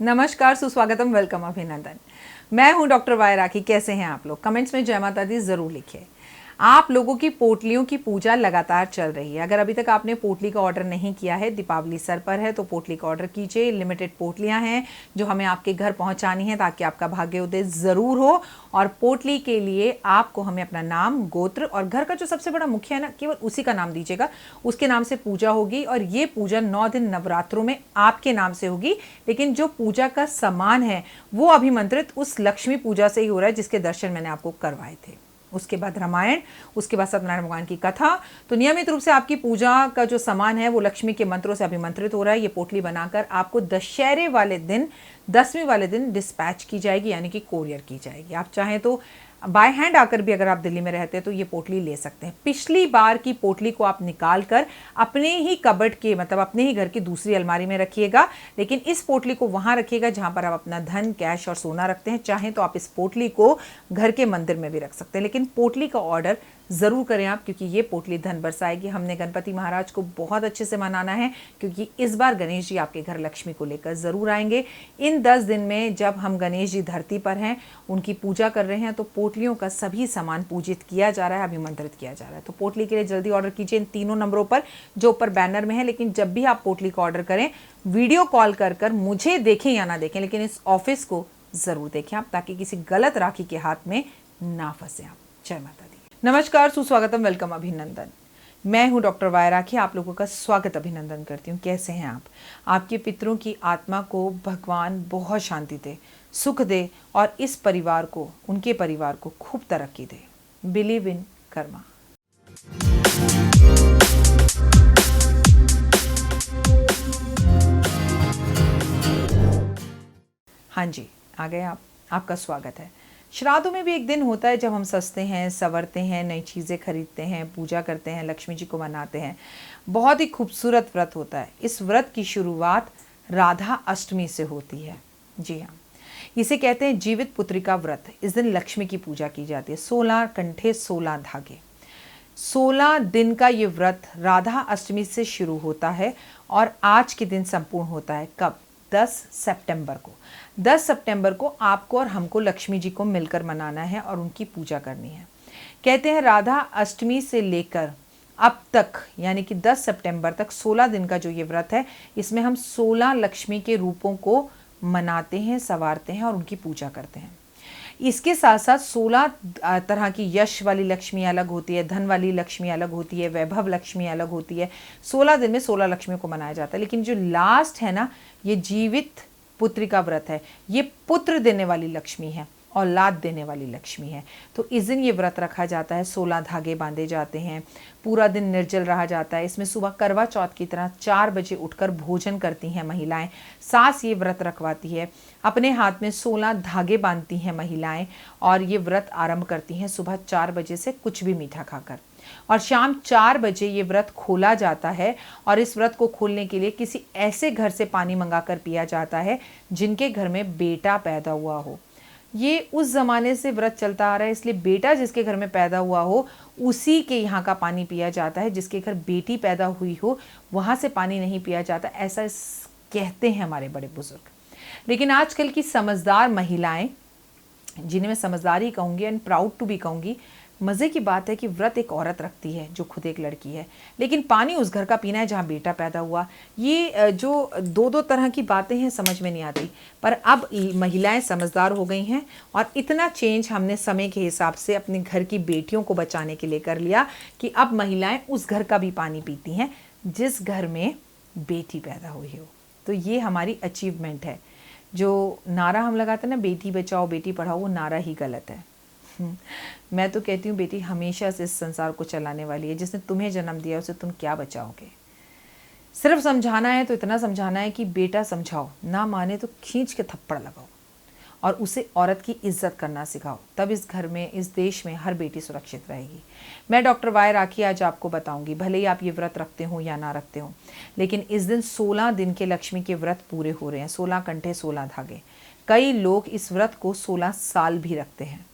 नमस्कार, सुस्वागतम, वेलकम, अभिनंदन। मैं हूं डॉक्टर वाई राखी। कैसे हैं आप लोग? कमेंट्स में जय माता दी जरूर लिखिए। आप लोगों की पोटलियों की पूजा लगातार चल रही है। अगर अभी तक आपने पोटली का ऑर्डर नहीं किया है, दीपावली सर पर है, तो पोटली का ऑर्डर कीजिए। लिमिटेड पोटलियां हैं जो हमें आपके घर पहुंचानी है ताकि आपका भाग्योदय जरूर हो। और पोटली के लिए आपको हमें अपना नाम, गोत्र और घर का जो सबसे बड़ा मुखिया है ना, केवल उसी का नाम दीजिएगा। उसके नाम से पूजा होगी और ये पूजा 9 दिन नवरात्रों में आपके नाम से होगी। लेकिन जो पूजा का सामान है वो अभिमंत्रित उस लक्ष्मी पूजा से ही हो रहा है जिसके दर्शन मैंने आपको करवाए थे। उसके बाद रामायण, उसके बाद सत्यनारायण भगवान की कथा। तो नियमित रूप से आपकी पूजा का जो सामान है वो लक्ष्मी के मंत्रों से अभिमंत्रित हो रहा है। ये पोटली बनाकर आपको दशहरे वाले दिन, 10वीं वाले दिन डिस्पैच की जाएगी, यानी कि कोरियर की जाएगी। आप चाहें तो बाय हैंड आकर भी, अगर आप दिल्ली में रहते हैं तो ये पोटली ले सकते हैं। पिछली बार की पोटली को आप निकाल कर अपने ही कबर्ड के, मतलब अपने ही घर की दूसरी अलमारी में रखिएगा। लेकिन इस पोटली को वहां रखिएगा जहां पर आप अपना धन, कैश और सोना रखते हैं। चाहें तो आप इस पोटली को घर के मंदिर में भी रख सकते हैं, लेकिन पोटली का ऑर्डर ज़रूर करें आप, क्योंकि ये पोटली धन बरसाएगी। हमने गणपति महाराज को बहुत अच्छे से मनाना है, क्योंकि इस बार गणेश जी आपके घर लक्ष्मी को लेकर ज़रूर आएंगे। इन 10 दिन में जब हम गणेश जी धरती पर हैं, उनकी पूजा कर रहे हैं, तो पोटलियों का सभी सामान पूजित किया जा रहा है, अभिमंत्रित किया जा रहा है। तो पोटली के लिए जल्दी ऑर्डर कीजिए इन तीनों नंबरों पर जो ऊपर बैनर में है। लेकिन जब भी आप पोटली का ऑर्डर करें, वीडियो कॉल कर मुझे देखें या ना देखें, लेकिन इस ऑफिस को ज़रूर देखें आप, ताकि किसी गलत राखी के हाथ में ना फंसे आप। जय माता दी। नमस्कार, सुस्वागतम, वेलकम, अभिनंदन। मैं हूं डॉक्टर वाई राखी। आप लोगों का स्वागत, अभिनंदन करती हूं। कैसे हैं आप? आपके पितरों की आत्मा को भगवान बहुत शांति दे, सुख दे और इस परिवार को, उनके परिवार को खूब तरक्की दे। Believe in Karma. हाँ जी, आ गए आप। आपका स्वागत है। श्राद्धों में भी एक दिन होता है जब हम सजते हैं, संवरते हैं, नई चीज़ें खरीदते हैं, पूजा करते हैं, लक्ष्मी जी को मनाते हैं। बहुत ही खूबसूरत व्रत होता है। इस व्रत की शुरुआत राधा अष्टमी से होती है। जी हाँ, इसे कहते हैं जीवित पुत्रिका व्रत। इस दिन लक्ष्मी की पूजा की जाती है। 16 कंठे 16 धागे, 16 दिन का ये व्रत राधा अष्टमी से शुरू होता है और आज के दिन संपूर्ण होता है। कब? 10 सितंबर को। 10 सितंबर को आपको और हमको लक्ष्मी जी को मिलकर मनाना है और उनकी पूजा करनी है। कहते हैं राधा अष्टमी से लेकर अब तक, यानी कि 10 सितंबर तक 16 दिन का जो ये व्रत है, इसमें हम 16 लक्ष्मी के रूपों को मनाते हैं, संवारते हैं और उनकी पूजा करते हैं। इसके साथ साथ 16 तरह की यश वाली लक्ष्मी अलग होती है, धन वाली लक्ष्मी अलग होती है, वैभव लक्ष्मी अलग होती है। 16 दिन में 16 लक्ष्मी को मनाया जाता है। लेकिन जो लास्ट है ना, ये जीवित पुत्री का व्रत है। ये पुत्र देने वाली लक्ष्मी है, औलाद देने वाली लक्ष्मी है। तो इस दिन ये व्रत रखा जाता है। 16 धागे बांधे जाते हैं, पूरा दिन निर्जल रहा जाता है। इसमें सुबह करवा चौथ की तरह 4 बजे उठकर भोजन करती हैं महिलाएं। सास ये व्रत रखवाती है। अपने हाथ में 16 धागे बांधती हैं महिलाएं और ये व्रत आरंभ करती हैं सुबह 4 बजे से, कुछ भी मीठा खाकर। और शाम 4 बजे ये व्रत खोला जाता है और इस व्रत को खोलने के लिए किसी ऐसे घर से पानी मंगाकर पिया जाता है जिनके घर में बेटा पैदा हुआ हो। ये उस ज़माने से व्रत चलता आ रहा है, इसलिए बेटा जिसके घर में पैदा हुआ हो उसी के यहाँ का पानी पिया जाता है। जिसके घर बेटी पैदा हुई हो वहाँ से पानी नहीं पिया जाता, ऐसा कहते हैं हमारे बड़े बुजुर्ग। लेकिन आजकल की समझदार महिलाएं, जिन्हें मैं समझदारी कहूँगी एंड प्राउड टू भी कहूँगी, मज़े की बात है कि व्रत एक औरत रखती है जो खुद एक लड़की है, लेकिन पानी उस घर का पीना है जहाँ बेटा पैदा हुआ। ये जो दो तरह की बातें हैं समझ में नहीं आती। पर अब महिलाएं समझदार हो गई हैं और इतना चेंज हमने समय के हिसाब से अपने घर की बेटियों को बचाने के लिए कर लिया कि अब महिलाएं उस घर का भी पानी पीती हैं जिस घर में बेटी पैदा हुई हो। तो ये हमारी अचीवमेंट है। जो नारा हम लगाते हैं ना, बेटी बचाओ बेटी पढ़ाओ, वो नारा ही गलत है। मैं तो कहती हूँ बेटी हमेशा से इस संसार को चलाने वाली है। जिसने तुम्हें जन्म दिया उसे तुम क्या बचाओगे? सिर्फ समझाना है तो इतना समझाना है कि बेटा समझाओ, ना माने तो खींच के थप्पड़ लगाओ और उसे औरत की इज्जत करना सिखाओ। तब इस घर में, इस देश में हर बेटी सुरक्षित रहेगी। मैं डॉक्टर वाई राखी आज आपको बताऊंगी, भले ही आप ये व्रत रखते हो या ना रखते हो, लेकिन इस दिन 16 दिन के लक्ष्मी के व्रत पूरे हो रहे हैं। 16 कंठे 16 धागे। कई लोग इस व्रत को 16 साल भी रखते हैं।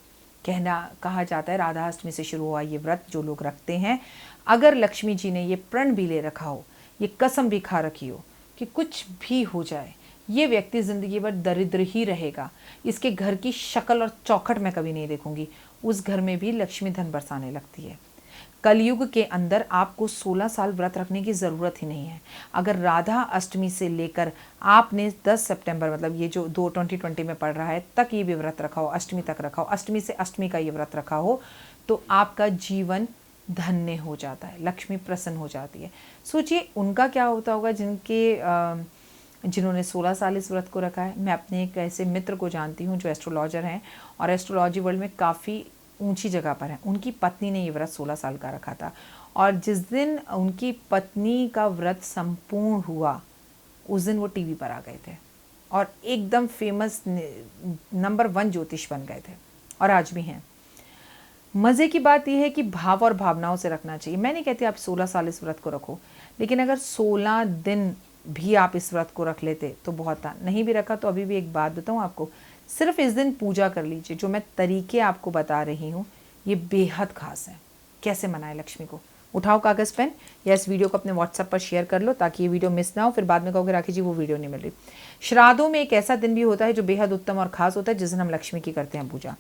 कहा जाता है राधा अष्टमी से शुरू हुआ ये व्रत जो लोग रखते हैं, अगर लक्ष्मी जी ने ये प्रण भी ले रखा हो, ये कसम भी खा रखी हो कि कुछ भी हो जाए, ये व्यक्ति ज़िंदगी भर दरिद्र ही रहेगा, इसके घर की शक्ल और चौखट मैं कभी नहीं देखूंगी, उस घर में भी लक्ष्मी धन बरसाने लगती है। कलयुग के अंदर आपको 16 साल व्रत रखने की ज़रूरत ही नहीं है। अगर राधा अष्टमी से लेकर आपने 10 सितंबर मतलब ये जो 2020 में पड़ रहा है तक ये भी व्रत रखा हो, अष्टमी तक रखा हो, अष्टमी से अष्टमी का ये व्रत रखा हो, तो आपका जीवन धन्य हो जाता है, लक्ष्मी प्रसन्न हो जाती है। सोचिए उनका क्या होता होगा जिन्होंने 16 साल इस व्रत को रखा है। मैं अपने एक ऐसे मित्र को जानती हूँ जो एस्ट्रोलॉजर हैं और एस्ट्रोलॉजी वर्ल्ड में काफ़ी ऊंची जगह पर है। उनकी पत्नी ने ये व्रत 16 साल का रखा था और जिस दिन उनकी पत्नी का व्रत संपूर्ण हुआ उस दिन वो टीवी पर आ गए थे और एकदम फेमस नंबर 1 ज्योतिष बन गए थे और आज भी हैं। मज़े की बात यह है कि भाव और भावनाओं से रखना चाहिए। मैं नहीं कहती आप 16 साल इस व्रत को रखो, लेकिन अगर 16 दिन भी आप इस व्रत को रख लेते तो बहुत था। नहीं भी रखा तो अभी भी एक बात बताऊँ आपको, सिर्फ इस दिन पूजा कर लीजिए। जो मैं तरीके आपको बता रही हूँ ये बेहद खास है। कैसे मनाएं लक्ष्मी को? उठाओ कागज़ पेन या इस वीडियो को अपने व्हाट्सएप पर शेयर कर लो ताकि ये वीडियो मिस ना हो, फिर बाद में कहोगे राखी जी वो वीडियो नहीं मिल रही। श्राद्धों में एक ऐसा दिन भी होता है जो बेहद उत्तम और खास होता है, जिस दिन हम लक्ष्मी की करते हैं पूजा।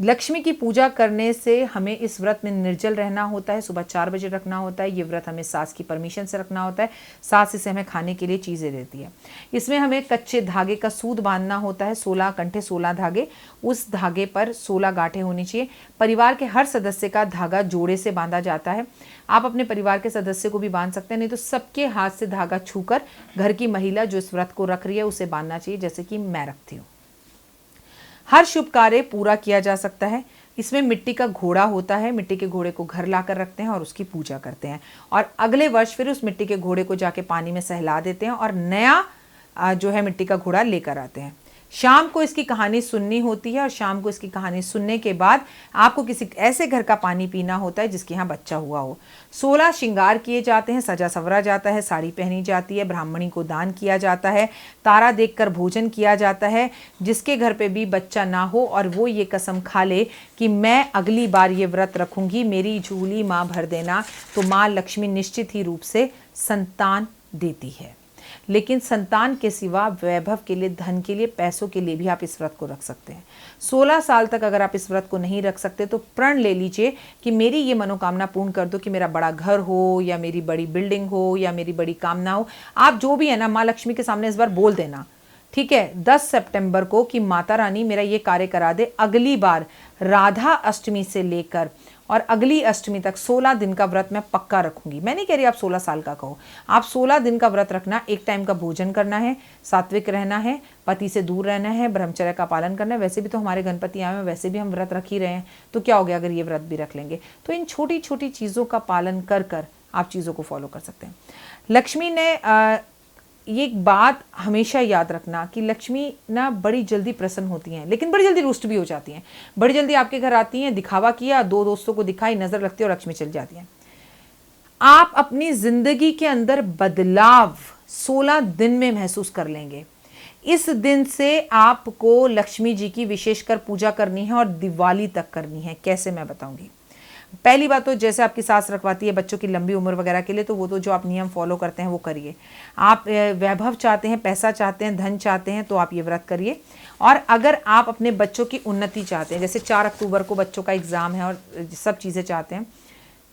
लक्ष्मी की पूजा करने से हमें इस व्रत में निर्जल रहना होता है, सुबह 4 बजे रखना होता है। ये व्रत हमें सास की परमिशन से रखना होता है, सास इसे हमें खाने के लिए चीज़ें देती है। इसमें हमें कच्चे धागे का सूद बांधना होता है, 16 कंठे 16 धागे, उस धागे पर 16 गांठें होनी चाहिए। परिवार के हर सदस्य का धागा जोड़े से बांधा जाता है। आप अपने परिवार के सदस्य को भी बांध सकते हैं, नहीं तो सबके हाथ से धागा छूकर घर की महिला जो इस व्रत को रख रही है उसे बांधना चाहिए, जैसे कि मैं रखती हूँ। हर शुभ कार्य पूरा किया जा सकता है। इसमें मिट्टी का घोड़ा होता है, मिट्टी के घोड़े को घर लाकर रखते हैं और उसकी पूजा करते हैं और अगले वर्ष फिर उस मिट्टी के घोड़े को जाके पानी में सहला देते हैं और नया जो है मिट्टी का घोड़ा लेकर आते हैं। शाम को इसकी कहानी सुननी होती है और शाम को इसकी कहानी सुनने के बाद आपको किसी ऐसे घर का पानी पीना होता है जिसके यहाँ बच्चा हुआ हो। 16 श्रृंगार किए जाते हैं, सजा सवरा जाता है, साड़ी पहनी जाती है, ब्राह्मणी को दान किया जाता है, तारा देखकर भोजन किया जाता है। जिसके घर पे भी बच्चा ना हो और वो ये कसम खा ले कि मैं अगली बार ये व्रत रखूंगी, मेरी झोली माँ भर देना, तो माँ लक्ष्मी निश्चित ही रूप से संतान देती है। लेकिन संतान के सिवा वैभव के लिए, धन के लिए, पैसों के लिए भी आप इस व्रत को रख सकते हैं। 16 साल तक अगर आप इस व्रत को नहीं रख सकते तो प्रण ले लीजिए कि मेरी ये मनोकामना पूर्ण कर दो कि मेरा बड़ा घर हो या मेरी बड़ी बिल्डिंग हो या मेरी बड़ी कामना हो। आप जो भी है ना, माँ लक्ष्मी के सामने इस बार बोल देना, ठीक है, 10 सितंबर को कि माता रानी मेरा ये कार्य करा दे। अगली बार राधा अष्टमी से लेकर और अगली अष्टमी तक 16 दिन का व्रत मैं पक्का रखूंगी। मैं नहीं कह रही आप 16 साल का कहो, आप 16 दिन का व्रत रखना। एक टाइम का भोजन करना है, सात्विक रहना है, पति से दूर रहना है, ब्रह्मचर्य का पालन करना है। वैसे भी तो हमारे गणपति आए हैं, वैसे भी हम व्रत रख ही रहे हैं, तो क्या हो गया अगर ये व्रत भी रख लेंगे। तो इन छोटी छोटी चीज़ों का पालन कर कर आप चीज़ों को फॉलो कर सकते हैं। लक्ष्मी ने ये एक बात हमेशा याद रखना कि लक्ष्मी ना बड़ी जल्दी प्रसन्न होती हैं, लेकिन बड़ी जल्दी रुष्ट भी हो जाती हैं। बड़ी जल्दी आपके घर आती हैं, दिखावा किया, 2 दोस्तों को दिखाई, नजर लगती है और लक्ष्मी चल जाती हैं। आप अपनी जिंदगी के अंदर बदलाव 16 दिन में महसूस कर लेंगे। इस दिन से आपको लक्ष्मी जी की विशेषकर पूजा करनी है और दिवाली तक करनी है। कैसे, मैं बताऊंगी। पहली बात तो जैसे आपकी सास रखवाती है बच्चों की लंबी उम्र वगैरह के लिए, तो वो तो जो आप नियम फॉलो करते हैं वो करिए। आप वैभव चाहते हैं, पैसा चाहते हैं, धन चाहते हैं, तो आप ये व्रत करिए। और अगर आप अपने बच्चों की उन्नति चाहते हैं, जैसे 4 अक्टूबर को बच्चों का एग्ज़ाम है और सब चीज़ें चाहते हैं,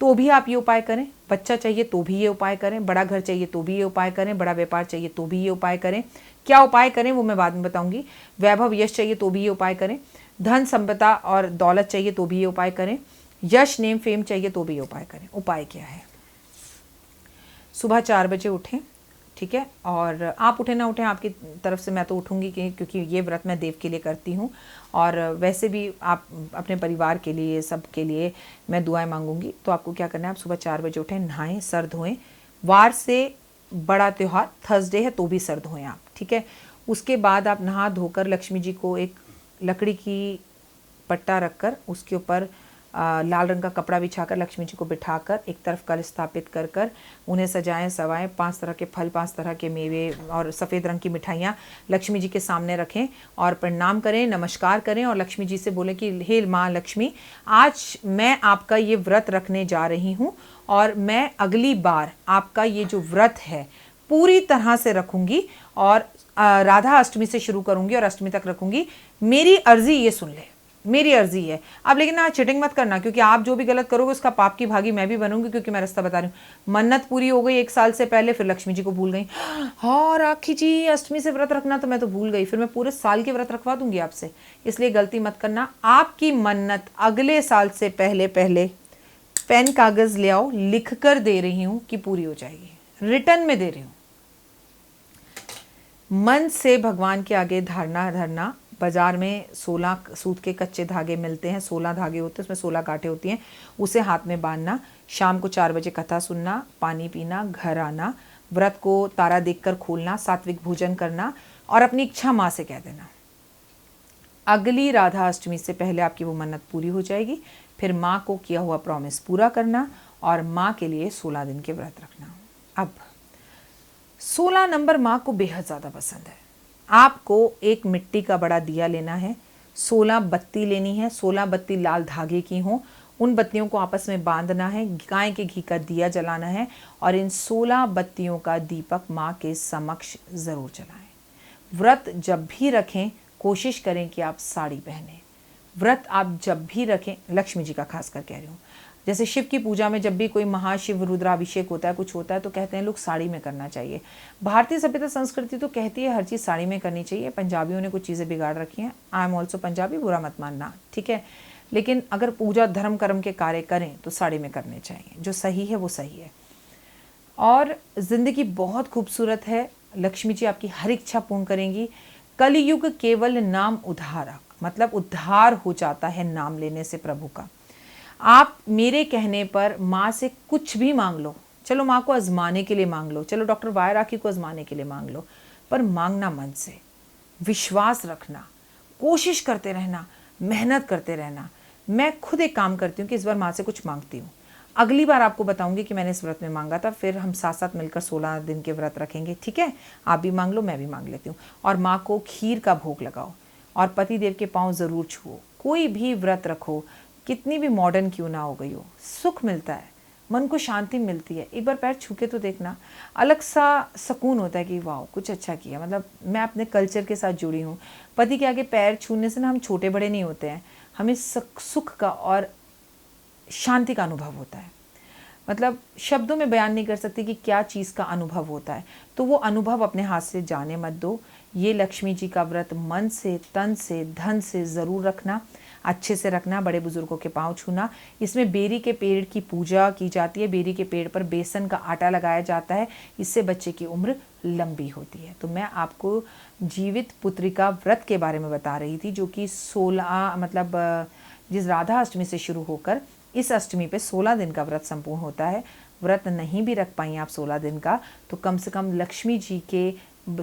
तो भी आप ये उपाय करें। बच्चा चाहिए तो भी ये उपाय करें, बड़ा घर चाहिए तो भी ये उपाय करें, बड़ा व्यापार चाहिए तो भी ये उपाय करें। क्या उपाय करें वो मैं बाद में बताऊंगी। वैभव यश चाहिए तो भी ये उपाय करें, धन संपदा और दौलत चाहिए तो भी ये उपाय करें, यश नेम फेम चाहिए तो भी ये उपाय करें। उपाय क्या है? सुबह 4 बजे उठें, ठीक है, और आप उठे ना उठें, आपकी तरफ से मैं तो उठूंगी क्योंकि ये व्रत मैं देव के लिए करती हूँ और वैसे भी आप अपने परिवार के लिए, सब के लिए मैं दुआएं मांगूंगी। तो आपको क्या करना है, आप सुबह 4 बजे उठें, नहाएं, सर धोएं। वार से बड़ा त्यौहार थर्सडे है तो भी सर धोएं आप, ठीक है। उसके बाद आप नहा धोकर लक्ष्मी जी को एक लकड़ी की पट्टा रखकर उसके ऊपर लाल रंग का कपड़ा बिछाकर लक्ष्मी जी को बिठाकर एक तरफ कलश स्थापित कर कर उन्हें सजाएं सवाएं। 5 तरह के फल, 5 तरह के मेवे और सफ़ेद रंग की मिठाइयाँ लक्ष्मी जी के सामने रखें और प्रणाम करें, नमस्कार करें और लक्ष्मी जी से बोलें कि हे माँ लक्ष्मी, आज मैं आपका ये व्रत रखने जा रही हूँ और मैं अगली बार आपका ये जो व्रत है पूरी तरह से रखूँगी और राधा अष्टमी से शुरू करूंगी और अष्टमी तक रखूंगी। मेरी अर्जी ये सुन ले, मेरी अर्जी है। अब लेकिन ना चिटिंग मत करना, क्योंकि आप जो भी गलत करोगे उसका पाप की भागी मैं भी बनूंगी, क्योंकि मैं रास्ता बता रही हूँ। मन्नत पूरी हो गई 1 साल से पहले, फिर लक्ष्मी जी को भूल गई। हाँ राखी जी अष्टमी से व्रत रखना, तो मैं तो भूल गई, फिर मैं पूरे साल के व्रत रखवा दूंगी आपसे। इसलिए गलती मत करना। आपकी मन्नत अगले साल से पहले पहले पेन कागज ले आओ, लिख कर दे रही हूं कि पूरी हो जाएगी, रिटर्न में दे रही हूं। मन से भगवान के आगे धारणा धरना। बाजार में 16 सूत के कच्चे धागे मिलते हैं, 16 धागे होते हैं, उसमें 16 गांठें होती हैं, उसे हाथ में बांधना। शाम को 4 बजे कथा सुनना, पानी पीना, घर आना, व्रत को तारा देखकर खोलना, सात्विक भोजन करना और अपनी इच्छा माँ से कह देना। अगली राधा अष्टमी से पहले आपकी वो मन्नत पूरी हो जाएगी। फिर माँ को किया हुआ प्रॉमिस पूरा करना और माँ के लिए 16 दिन के व्रत रखना। अब 16 नंबर माँ को बेहद ज़्यादा पसंद है। आपको एक मिट्टी का बड़ा दिया लेना है, 16 बत्ती लेनी है, 16 बत्ती लाल धागे की हों, उन बत्तियों को आपस में बांधना है, गाय के घी का दिया जलाना है और इन 16 बत्तियों का दीपक माँ के समक्ष ज़रूर जलाएं। व्रत जब भी रखें कोशिश करें कि आप साड़ी पहने। व्रत आप जब भी रखें, लक्ष्मी जी का खास कर कह रही हूँ, जैसे शिव की पूजा में जब भी कोई महाशिव रुद्राभिषेक होता है, कुछ होता है, तो कहते हैं लोग साड़ी में करना चाहिए। भारतीय सभ्यता संस्कृति तो कहती है हर चीज़ साड़ी में करनी चाहिए। पंजाबियों ने कुछ चीज़ें बिगाड़ रखी हैं। आई एम ऑल्सो पंजाबी, बुरा मत मानना, ठीक है। लेकिन अगर पूजा धर्म कर्म के कार्य करें तो साड़ी में करने चाहिए। जो सही है वो सही है। और ज़िंदगी बहुत खूबसूरत है। लक्ष्मी जी आपकी हर इच्छा पूर्ण करेंगी। कलयुग केवल नाम उद्धारक, मतलब उद्धार हो जाता है नाम लेने से प्रभु का। आप मेरे कहने पर माँ से कुछ भी मांग लो, चलो माँ को आजमाने के लिए मांग लो, चलो डॉक्टर वाई राखी को आजमाने के लिए मांग लो, पर मांगना मन से, विश्वास रखना, कोशिश करते रहना, मेहनत करते रहना। मैं खुद एक काम करती हूँ कि इस बार माँ से कुछ मांगती हूँ, अगली बार आपको बताऊंगी कि मैंने इस व्रत में मांगा था, फिर हम साथ साथ मिलकर 16 दिन के व्रत रखेंगे, ठीक है। आप भी मांग लो, मैं भी मांग लेती हूँ। और माँ को खीर का भोग लगाओ और पति देव के पाँव ज़रूर छुओ। कोई भी व्रत रखो, कितनी भी मॉडर्न क्यों ना हो गई हो, सुख मिलता है, मन को शांति मिलती है। एक बार पैर छू के तो देखना, अलग सा सुकून होता है कि वाह कुछ अच्छा किया। मतलब मैं अपने कल्चर के साथ जुड़ी हूँ। पति के आगे पैर छूने से ना हम छोटे बड़े नहीं होते हैं, हमें सुख का और शांति का अनुभव होता है। मतलब शब्दों में बयान नहीं कर सकती कि क्या चीज़ का अनुभव होता है। तो वो अनुभव अपने हाथ से जाने मत दो। ये लक्ष्मी जी का व्रत मन से, तन से, धन से ज़रूर रखना, अच्छे से रखना। बड़े बुजुर्गों के पाँव छूना। इसमें बेरी के पेड़ की पूजा की जाती है। बेरी के पेड़ पर बेसन का आटा लगाया जाता है, इससे बच्चे की उम्र लंबी होती है। तो मैं आपको जीवित पुत्रिका व्रत के बारे में बता रही थी, जो कि 16 मतलब जिस राधा अष्टमी से शुरू होकर इस अष्टमी पे 16 दिन का व्रत संपूर्ण होता है। व्रत नहीं भी रख पाई आप 16 दिन का, तो कम से कम लक्ष्मी जी के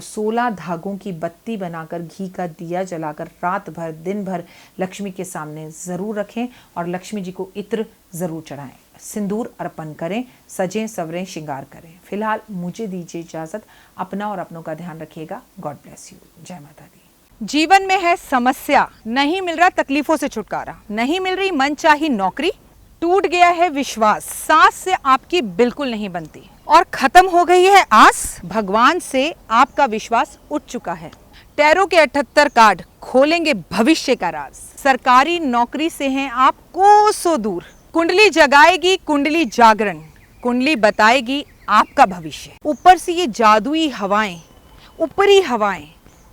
16 धागों की बत्ती बनाकर, घी का दिया जलाकर रात भर दिन भर लक्ष्मी के सामने ज़रूर रखें और लक्ष्मी जी को इत्र ज़रूर चढ़ाएं, सिंदूर अर्पण करें, सजें सवरें श्रृंगार करें। फिलहाल मुझे दीजिए इजाज़त। अपना और अपनों का ध्यान रखिएगा। God bless you. जय माता दी। जीवन में है समस्या, नहीं मिल रहा तकलीफों से छुटकारा, नहीं मिल रही मनचाही नौकरी, टूट गया है विश्वास, सांस से आपकी बिल्कुल नहीं बनती और खत्म हो गई है आस, भगवान से आपका विश्वास उठ चुका है। टैरो के 78 कार्ड खोलेंगे भविष्य का राज। सरकारी नौकरी से हैं आप कोसों दूर। कुंडली जगाएगी कुंडली जागरण, कुंडली बताएगी आपका भविष्य। ऊपर से ये जादुई हवाएं, ऊपरी हवाएं,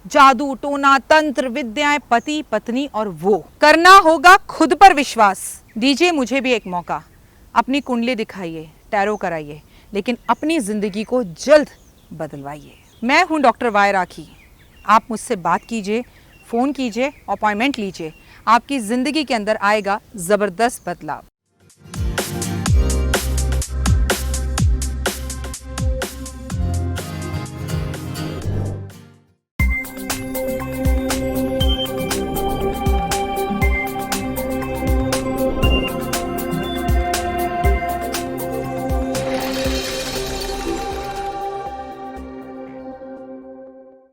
जादू टोना तंत्र विद्याएं, पति पत्नी और वो। करना होगा खुद पर विश्वास। दीजिए मुझे भी एक मौका, अपनी कुंडली दिखाइए, टैरो कराइए, लेकिन अपनी जिंदगी को जल्द बदलवाइए। मैं हूं डॉक्टर वाई राखी। आप मुझसे बात कीजिए, फ़ोन कीजिए, अपॉइंटमेंट लीजिए। आपकी ज़िंदगी के अंदर आएगा ज़बरदस्त बदलाव।